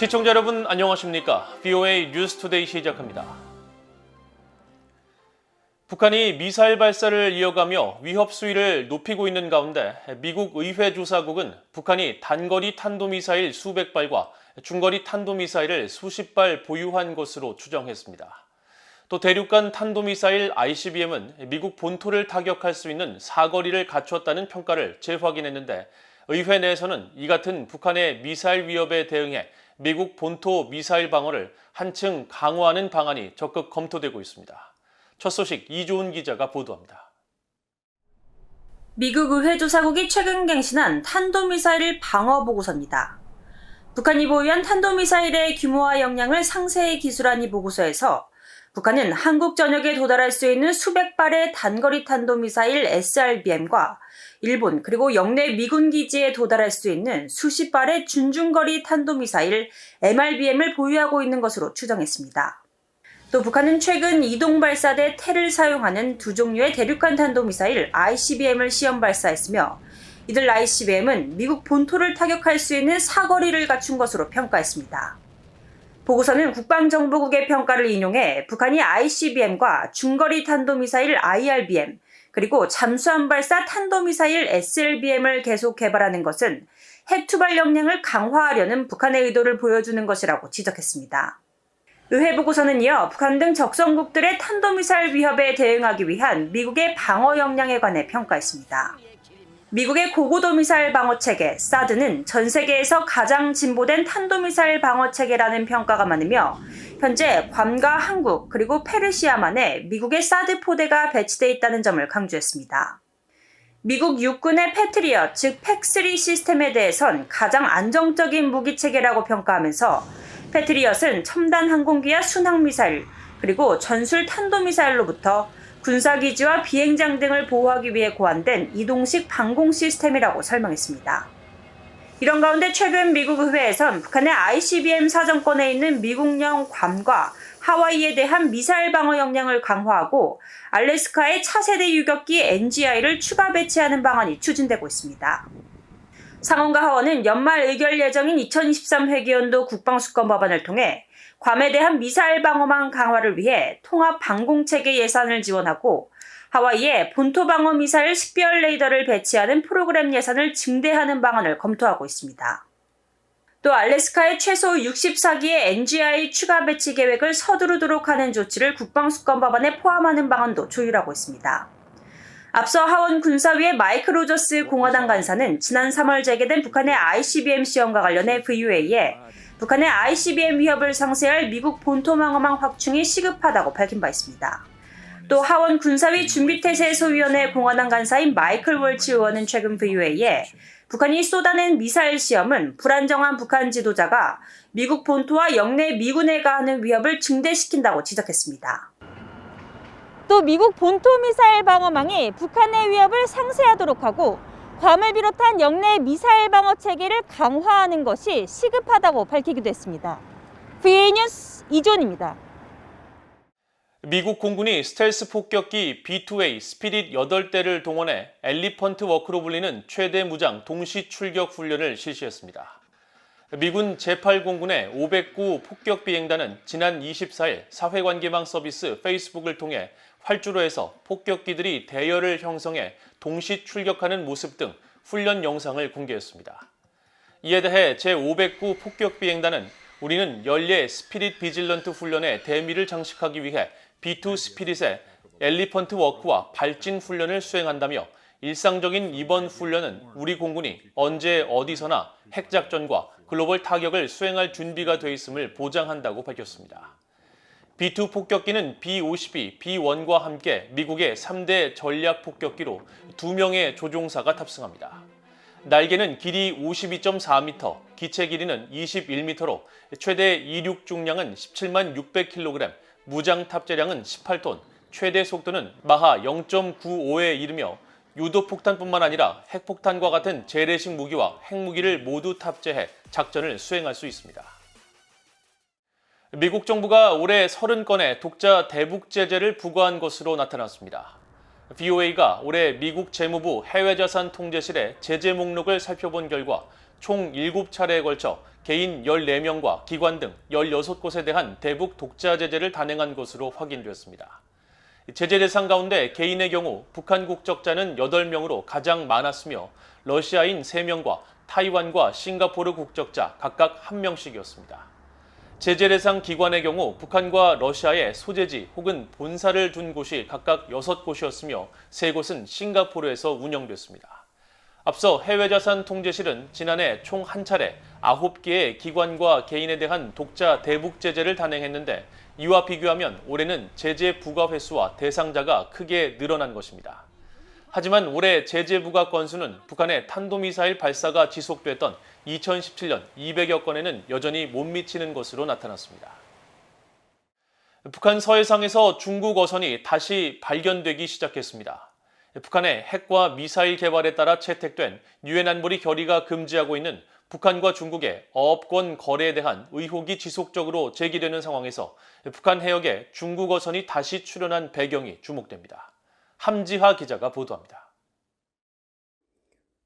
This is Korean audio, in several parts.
시청자 여러분 안녕하십니까? VOA 뉴스투데이 시작합니다. 북한이 미사일 발사를 이어가며 위협 수위를 높이고 있는 가운데 미국 의회 조사국은 북한이 단거리 탄도미사일 수백 발과 중거리 탄도미사일을 수십 발 보유한 것으로 추정했습니다. 또 대륙간 탄도미사일 ICBM은 미국 본토를 타격할 수 있는 사거리를 갖췄다는 평가를 재확인했는데 의회 내에서는 이 같은 북한의 미사일 위협에 대응해 미국 본토 미사일 방어를 한층 강화하는 방안이 적극 검토되고 있습니다. 첫 소식 이조은 기자가 보도합니다. 미국 의회 조사국이 최근 갱신한 탄도미사일 방어 보고서입니다. 북한이 보유한 탄도미사일의 규모와 역량을 상세히 기술한 이 보고서에서 북한은 한국 전역에 도달할 수 있는 수백 발의 단거리 탄도미사일 SRBM과 일본 그리고 영내 미군 기지에 도달할 수 있는 수십 발의 준중거리 탄도미사일 MRBM을 보유하고 있는 것으로 추정했습니다. 또 북한은 최근 이동 발사대 테를 사용하는 두 종류의 대륙간 탄도미사일 ICBM을 시험 발사했으며 이들 ICBM은 미국 본토를 타격할 수 있는 사거리를 갖춘 것으로 평가했습니다. 보고서는 국방정보국의 평가를 인용해 북한이 ICBM과 중거리 탄도미사일 IRBM 그리고 잠수함 발사 탄도미사일 SLBM을 계속 개발하는 것은 핵투발 역량을 강화하려는 북한의 의도를 보여주는 것이라고 지적했습니다. 의회 보고서는 이어 북한 등 적성국들의 탄도미사일 위협에 대응하기 위한 미국의 방어 역량에 관해 평가했습니다. 미국의 고고도 미사일 방어체계 사드는 전 세계에서 가장 진보된 탄도미사일 방어체계라는 평가가 많으며 현재 괌과 한국 그리고 페르시아만에 미국의 사드 포대가 배치돼 있다는 점을 강조했습니다. 미국 육군의 패트리엇 즉 팩3 시스템에 대해선 가장 안정적인 무기체계라고 평가하면서 패트리엇은 첨단 항공기와 순항미사일 그리고 전술 탄도미사일로부터 군사기지와 비행장 등을 보호하기 위해 고안된 이동식 방공 시스템이라고 설명했습니다. 이런 가운데 최근 미국 의회에선 북한의 ICBM 사정권에 있는 미국령 괌과 하와이에 대한 미사일 방어 역량을 강화하고 알래스카의 차세대 유격기 NGI를 추가 배치하는 방안이 추진되고 있습니다. 상원과 하원은 연말 의결 예정인 2023 회기연도 국방수권 법안을 통해 괌에 대한 미사일 방어망 강화를 위해 통합 방공체계 예산을 지원하고 하와이에 본토 방어 미사일 식별 레이더를 배치하는 프로그램 예산을 증대하는 방안을 검토하고 있습니다. 또 알래스카의 최소 64기의 NGI 추가 배치 계획을 서두르도록 하는 조치를 국방수권 법안에 포함하는 방안도 조율하고 있습니다. 앞서 하원 군사위의 마이크 로저스 공화당 간사는 지난 3월 재개된 북한의 ICBM 시험과 관련해 VOA에 북한의 ICBM 위협을 상쇄할 미국 본토 방어망 확충이 시급하다고 밝힌 바 있습니다. 또 하원 군사위 준비태세소위원회 공화당 간사인 마이클 월치 의원은 최근 VOA에 북한이 쏟아낸 미사일 시험은 불안정한 북한 지도자가 미국 본토와 영내 미군에 가하는 위협을 증대시킨다고 지적했습니다. 또 미국 본토 미사일 방어망이 북한의 위협을 상쇄하도록 하고 괌을 비롯한 영내 미사일 방어 체계를 강화하는 것이 시급하다고 밝히기도 했습니다. VOA 뉴스 이존입니다. 미국 공군이 스텔스 폭격기 B-2A 스피릿 8대를 동원해 엘리펀트 워크로 불리는 최대 무장 동시 출격 훈련을 실시했습니다. 미군 제8공군의 509 폭격비행단은 지난 24일 사회관계망 서비스 페이스북을 통해 활주로에서 폭격기들이 대열을 형성해 동시 출격하는 모습 등 훈련 영상을 공개했습니다. 이에 대해 제509 폭격비행단은 우리는 연례 스피릿 비질런트 훈련의 대미를 장식하기 위해 B2 스피릿의 엘리펀트 워크와 발진 훈련을 수행한다며 일상적인 이번 훈련은 우리 공군이 언제 어디서나 핵작전과 글로벌 타격을 수행할 준비가 돼 있음을 보장한다고 밝혔습니다. B2 폭격기는 B-52, B-1과 함께 미국의 3대 전략 폭격기로 2명의 조종사가 탑승합니다. 날개는 길이 52.4m, 기체 길이는 21m로 최대 이륙 중량은 17만 600kg, 무장 탑재량은 18톤, 최대 속도는 마하 0.95에 이르며 유도폭탄뿐만 아니라 핵폭탄과 같은 재래식 무기와 핵무기를 모두 탑재해 작전을 수행할 수 있습니다. 미국 정부가 올해 30건의 독자 대북 제재를 부과한 것으로 나타났습니다. VOA가 올해 미국 재무부 해외자산 통제실의 제재 목록을 살펴본 결과 총 7차례에 걸쳐 개인 14명과 기관 등 16곳에 대한 대북 독자 제재를 단행한 것으로 확인되었습니다. 제재 대상 가운데 개인의 경우 북한 국적자는 8명으로 가장 많았으며 러시아인 3명과 타이완과 싱가포르 국적자 각각 1명씩이었습니다. 제재 대상 기관의 경우 북한과 러시아에 소재지 혹은 본사를 둔 곳이 각각 6곳이었으며 3곳은 싱가포르에서 운영됐습니다. 앞서 해외자산통제실은 지난해 총 한 차례 9개의 기관과 개인에 대한 독자 대북 제재를 단행했는데 이와 비교하면 올해는 제재 부과 횟수와 대상자가 크게 늘어난 것입니다. 하지만 올해 제재 부과 건수는 북한의 탄도미사일 발사가 지속됐던 2017년 200여 건에는 여전히 못 미치는 것으로 나타났습니다. 북한 서해상에서 중국 어선이 다시 발견되기 시작했습니다. 북한의 핵과 미사일 개발에 따라 채택된 유엔 안보리 결의가 금지하고 있는 북한과 중국의 어업권 거래에 대한 의혹이 지속적으로 제기되는 상황에서 북한 해역에 중국 어선이 다시 출현한 배경이 주목됩니다. 함지하 기자가 보도합니다.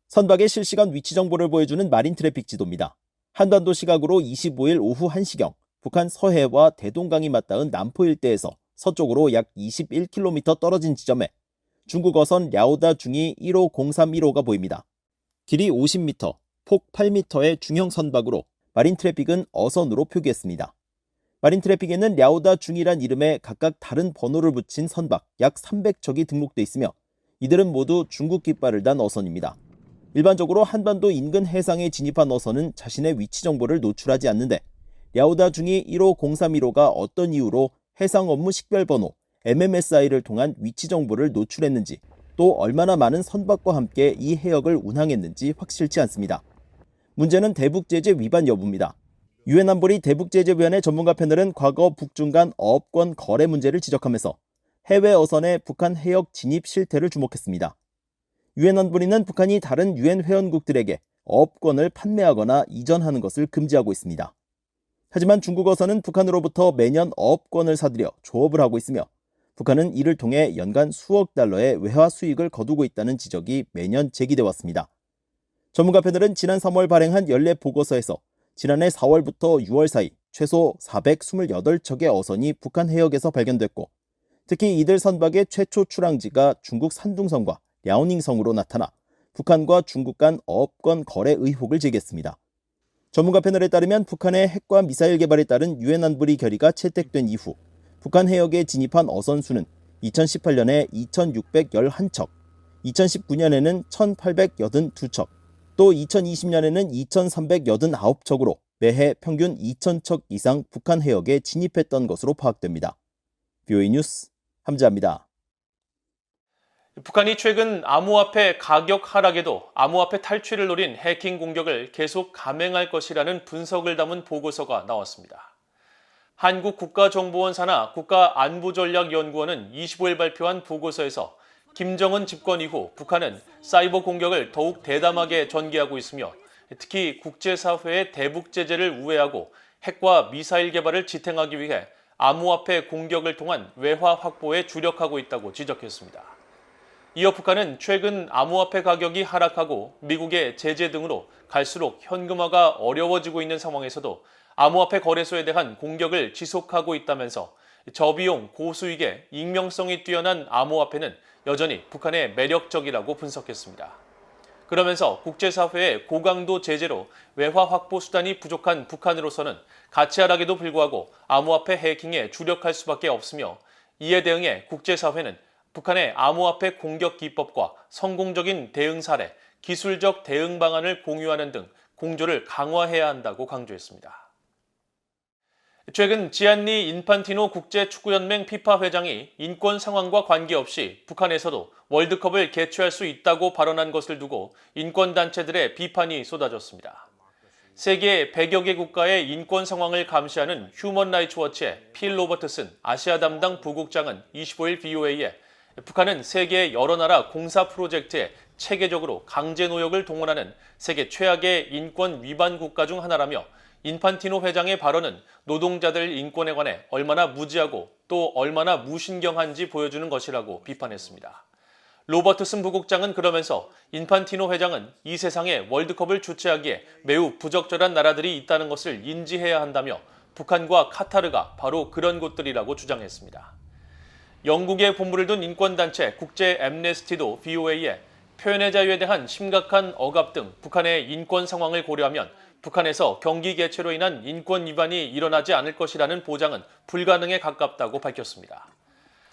선박의 실시간 위치 정보를 보여주는 마린 트래픽 지도입니다. 한반도 시각으로 25일 오후 1시경 북한 서해와 대동강이 맞닿은 남포 일대에서 서쪽으로 약 21km 떨어진 지점에 중국 어선 랴오다 중이 15031호가 보입니다. 길이 50m, 폭 8m의 중형 선박으로 마린 트래픽은 어선으로 표기했습니다. 마린 트래픽에는 랴오다 중이란 이름에 각각 다른 번호를 붙인 선박 약 300척이 등록돼 있으며 이들은 모두 중국 깃발을 단 어선입니다. 일반적으로 한반도 인근 해상에 진입한 어선은 자신의 위치 정보를 노출하지 않는데 랴오다 중이 15031호가 어떤 이유로 해상 업무 식별번호 MMSI를 통한 위치 정보를 노출했는지 또 얼마나 많은 선박과 함께 이 해역을 운항했는지 확실치 않습니다. 문제는 대북제재 위반 여부입니다. 유엔 안보리 대북제재위원회 전문가 패널은 과거 북중 간 어업권 거래 문제를 지적하면서 해외 어선의 북한 해역 진입 실태를 주목했습니다. 유엔 안보리는 북한이 다른 유엔 회원국들에게 어업권을 판매하거나 이전하는 것을 금지하고 있습니다. 하지만 중국 어선은 북한으로부터 매년 어업권을 사들여 조업을 하고 있으며 북한은 이를 통해 연간 수억 달러의 외화 수익을 거두고 있다는 지적이 매년 제기돼 왔습니다. 전문가 패널은 지난 3월 발행한 연례 보고서에서 지난해 4월부터 6월 사이 최소 428척의 어선이 북한 해역에서 발견됐고 특히 이들 선박의 최초 출항지가 중국 산둥성과 랴오닝성으로 나타나 북한과 중국 간 어업권 거래 의혹을 제기했습니다. 전문가 패널에 따르면 북한의 핵과 미사일 개발에 따른 유엔 안보리 결의가 채택된 이후 북한 해역에 진입한 어선 수는 2018년에 2,611척, 2019년에는 1,882척, 또 2020년에는 2,389척으로 매해 평균 2,000척 이상 북한 해역에 진입했던 것으로 파악됩니다. VOA 뉴스 함지아입니다. 북한이 최근 암호화폐 가격 하락에도 암호화폐 탈취를 노린 해킹 공격을 계속 감행할 것이라는 분석을 담은 보고서가 나왔습니다. 한국국가정보원 산하 국가안보전략연구원은 25일 발표한 보고서에서 김정은 집권 이후 북한은 사이버 공격을 더욱 대담하게 전개하고 있으며 특히 국제사회의 대북 제재를 우회하고 핵과 미사일 개발을 지탱하기 위해 암호화폐 공격을 통한 외화 확보에 주력하고 있다고 지적했습니다. 이어 북한은 최근 암호화폐 가격이 하락하고 미국의 제재 등으로 갈수록 현금화가 어려워지고 있는 상황에서도 암호화폐 거래소에 대한 공격을 지속하고 있다면서 저비용 고수익의 익명성이 뛰어난 암호화폐는 여전히 북한의 매력적이라고 분석했습니다. 그러면서 국제사회의 고강도 제재로 외화 확보 수단이 부족한 북한으로서는 가치 하락에도 불구하고 암호화폐 해킹에 주력할 수밖에 없으며 이에 대응해 국제사회는 북한의 암호화폐 공격 기법과 성공적인 대응 사례, 기술적 대응 방안을 공유하는 등 공조를 강화해야 한다고 강조했습니다. 최근 지안니 인판티노 국제축구연맹 FIFA 회장이 인권 상황과 관계없이 북한에서도 월드컵을 개최할 수 있다고 발언한 것을 두고 인권단체들의 비판이 쏟아졌습니다. 세계 100여 개 국가의 인권 상황을 감시하는 휴먼 라이츠 워치의 필 로버트슨 아시아 담당 부국장은 25일 VOA에 북한은 세계 여러 나라 공사 프로젝트에 체계적으로 강제 노역을 동원하는 세계 최악의 인권 위반 국가 중 하나라며 인판티노 회장의 발언은 노동자들 인권에 관해 얼마나 무지하고 또 얼마나 무신경한지 보여주는 것이라고 비판했습니다. 로버트슨 부국장은 그러면서 인판티노 회장은 이 세상에 월드컵을 주최하기에 매우 부적절한 나라들이 있다는 것을 인지해야 한다며 북한과 카타르가 바로 그런 곳들이라고 주장했습니다. 영국에 본부를 둔 인권단체 국제 앰네스티도 VOA에 표현의 자유에 대한 심각한 억압 등 북한의 인권 상황을 고려하면 북한에서 경기 개최로 인한 인권 위반이 일어나지 않을 것이라는 보장은 불가능에 가깝다고 밝혔습니다.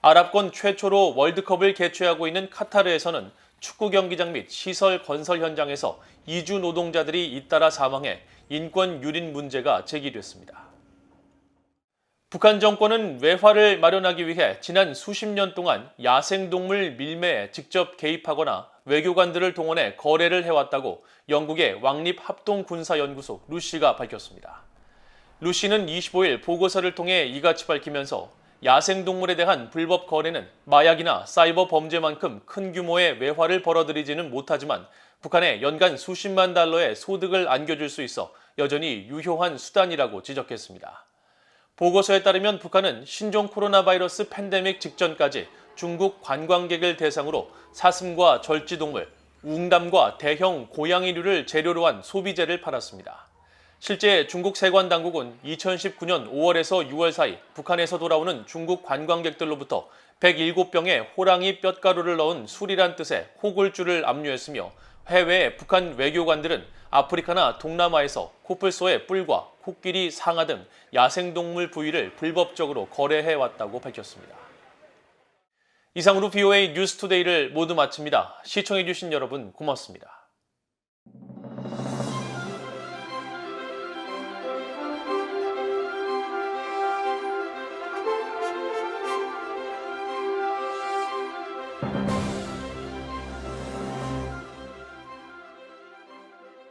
아랍권 최초로 월드컵을 개최하고 있는 카타르에서는 축구 경기장 및 시설 건설 현장에서 이주 노동자들이 잇따라 사망해 인권 유린 문제가 제기됐습니다. 북한 정권은 외화를 마련하기 위해 지난 수십 년 동안 야생동물 밀매에 직접 개입하거나 외교관들을 동원해 거래를 해왔다고 영국의 왕립합동군사연구소 루시가 밝혔습니다. 루시는 25일 보고서를 통해 이같이 밝히면서 야생동물에 대한 불법 거래는 마약이나 사이버 범죄만큼 큰 규모의 외화를 벌어들이지는 못하지만 북한에 연간 수십만 달러의 소득을 안겨줄 수 있어 여전히 유효한 수단이라고 지적했습니다. 보고서에 따르면 북한은 신종 코로나 바이러스 팬데믹 직전까지 중국 관광객을 대상으로 사슴과 절지동물, 웅담과 대형 고양이류를 재료로 한 소비재를 팔았습니다. 실제 중국 세관 당국은 2019년 5월에서 6월 사이 북한에서 돌아오는 중국 관광객들로부터 107병의 호랑이 뼛가루를 넣은 술이란 뜻의 호골주를 압류했으며 해외 북한 외교관들은 아프리카나 동남아에서 코뿔소의 뿔과 코끼리, 상아 등 야생동물 부위를 불법적으로 거래해왔다고 밝혔습니다. 이상으로 VOA 뉴스투데이를 모두 마칩니다. 시청해주신 여러분 고맙습니다.